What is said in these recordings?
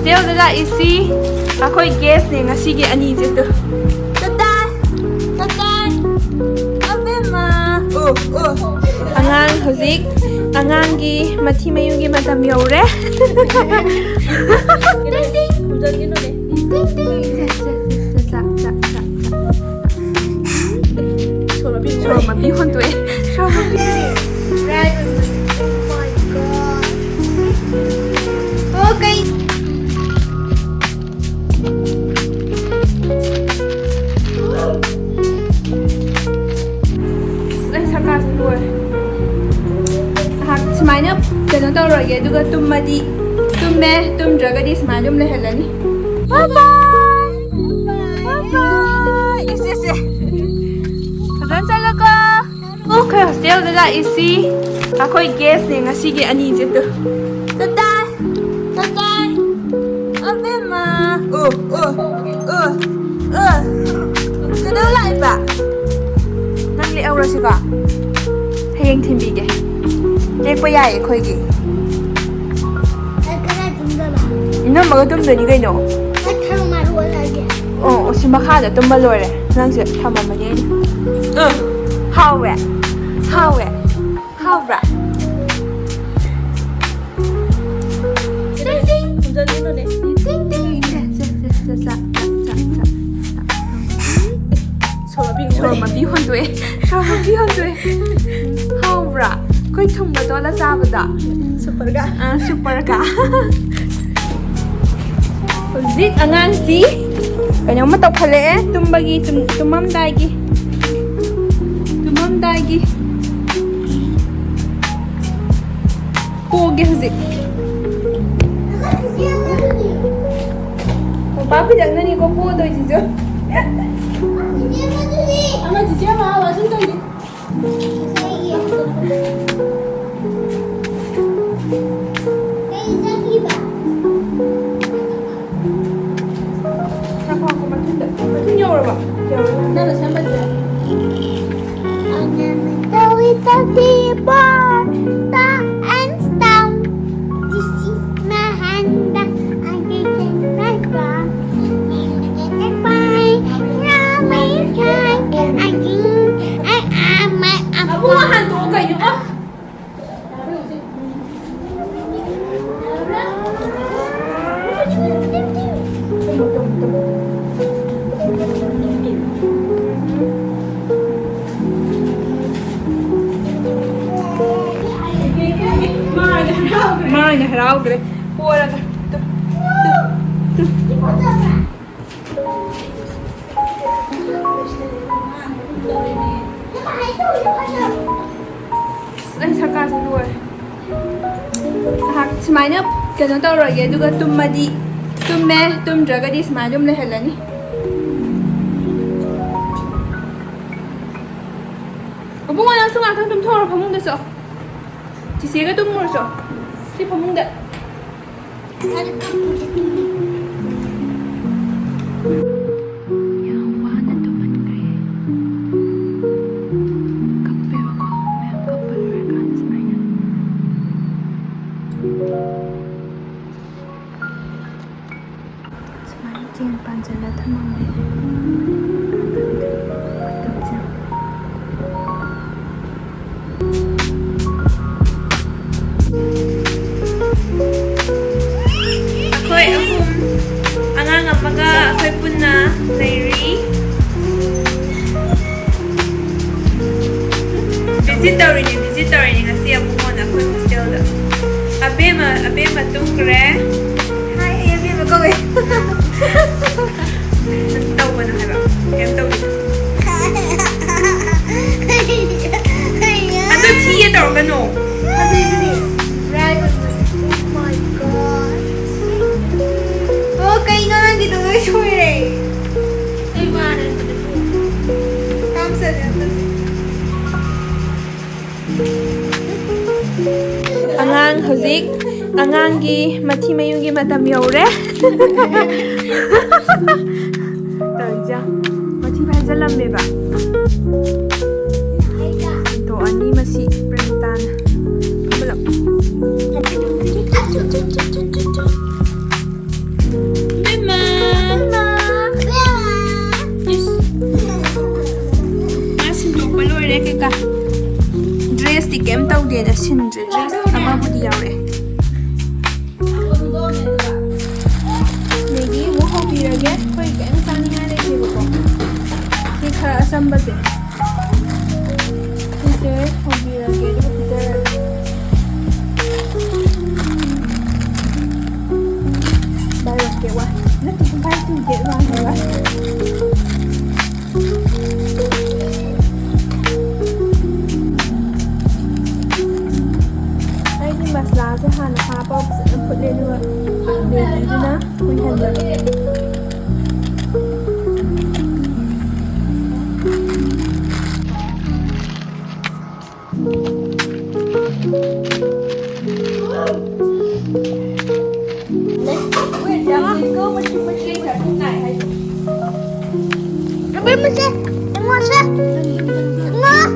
hostel da isi akoi guest ne ngasi gi ani je to tatai abema angang hozik angang gi mathi mayung gi matam yaure Shoma bi hontoe shoma bi dragon. Oh my god. Okay. Let's have a tour. Smile up. Kano daw roye duga tummadi tumme tumdragadi smile um lehelani. Bye bye. Bye bye. Yes. Kadan salaga. Okay, hostel da isi akoi guest ne ngasi gi ani je to tatai abema kada lai ba nang le aura siga hayeng thimbi ge lekpa yae khoi gi kada tumda ba ina maga tum doni gai no tharo maru wala ge si makha da tum lore nang se thama ma ge how ra Shoma bi hontoe how ra koi thum ba to la sa ba da super ga zik angan si kanyang mataw khale tumbagi tumam dagi poge zik papi dang nani ko po do jijo ama jijo ma wa sun dai Mai haraugre pora Let's have a tour. Smile up. Kano daw roye duga tummadi tumme tumdragadi smile um lehelani. Opo nga nang sungatang tumthoro phamung deso. Chisiga tumur so. Si phamung da. Ako'y punna Larry. Visitor ni kasi ako muna ako'y hostel da. Abema tungkre. Hi, abema ko eh. Nagtaw ba na haba? Kaya taw dito. Ato tiya taw ka no? Right. Oh my god. Okay nga lang dito ko sure. Ay, maran ko dito. Kamsa dito. Angang hozik angang gi mathi mayung gi matam yaure. Tawja mathi bhajalam me ba. To ani masi prentan. Belum. ꯄ꯭ꯂꯦꯗ ꯁꯤꯟꯗ꯭ꯔꯦ dress ꯑꯃꯕꯨꯗꯤ ꯌꯥꯎꯔꯛꯑꯦ ꯃꯦꯒꯤ ꯑꯃꯨꯛ ꯍꯧꯕꯤꯔꯒꯦ ꯑꯩꯈꯣꯏ ꯀꯩꯝ ꯆꯥꯅꯤꯡꯉꯥꯏ ꯂꯩꯇꯦꯕꯀꯣ ꯁꯤ ꯈꯔ ꯑꯆꯝꯕꯁꯦ ꯁꯤꯁꯦ ꯍꯧꯕꯤꯔꯒꯦ ꯑꯗꯨꯒ ꯄꯤꯖꯔꯒꯦ Buy one get one. Look, you can buy two get one. ꯑꯩꯒꯤ ꯃꯁꯂꯥꯁꯦ ꯍꯥꯟꯅ ꯍꯥꯞꯄ ꯐꯖꯅ ꯐꯨꯠꯂꯦ ꯑꯗꯨꯒ ꯃꯦꯒꯤꯗꯨꯅ ꯃꯨꯟꯍꯟꯕꯅꯦ Abang macam, tengok saya. Tengok.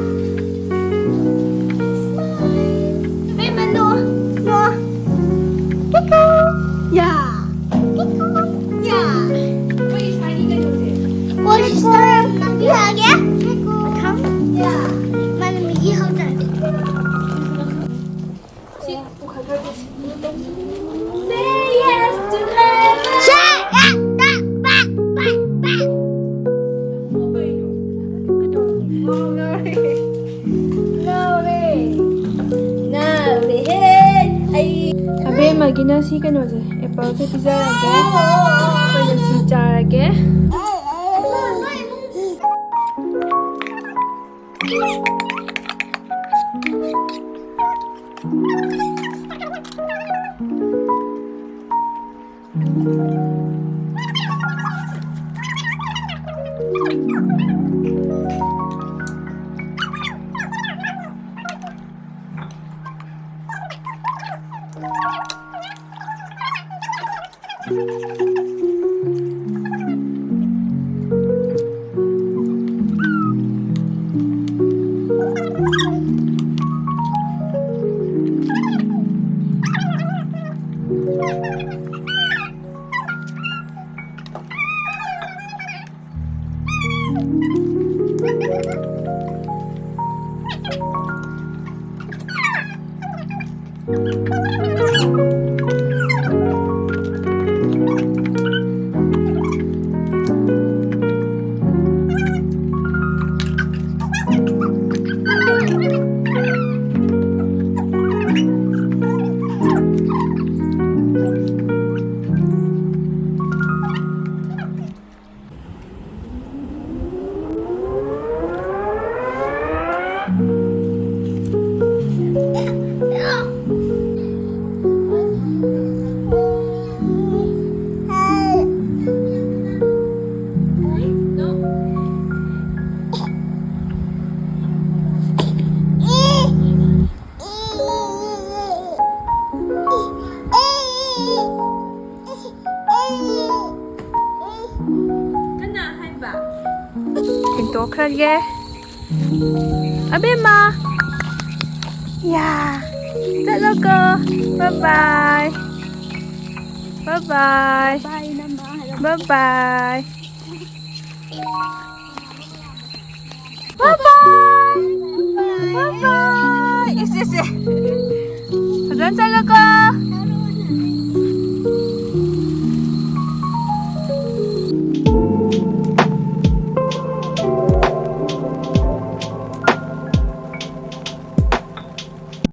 Abang mana? No. Kiko. Ya. Kiko. Ya. Kau sekarang nanti lagi ya? Kiko. Kamu? Ya. Mana Migi kau tak? Say yes to heaven. Say yes. Back. ꯑꯕꯦꯝꯃꯒꯤꯅ ꯁꯤ ꯀꯩꯅꯣꯁꯦ ꯑꯦꯄꯜꯁꯦ ꯄꯤꯖꯔꯒꯦ ꯑꯩꯈꯣꯏꯅ ꯁꯤ ꯆꯥꯔꯒꯦ ꯊꯦꯡꯇꯣꯛꯈ꯭ꯔꯒꯦ ꯑꯕꯦꯝꯃ ꯌꯥ ꯆꯠꯂꯣꯀꯣ ꯕꯥꯏ ꯕꯥꯏ ꯕꯥꯏ ꯕꯥꯏ ꯏꯁ ꯐꯖꯅ ꯆꯠꯂꯣꯀꯣ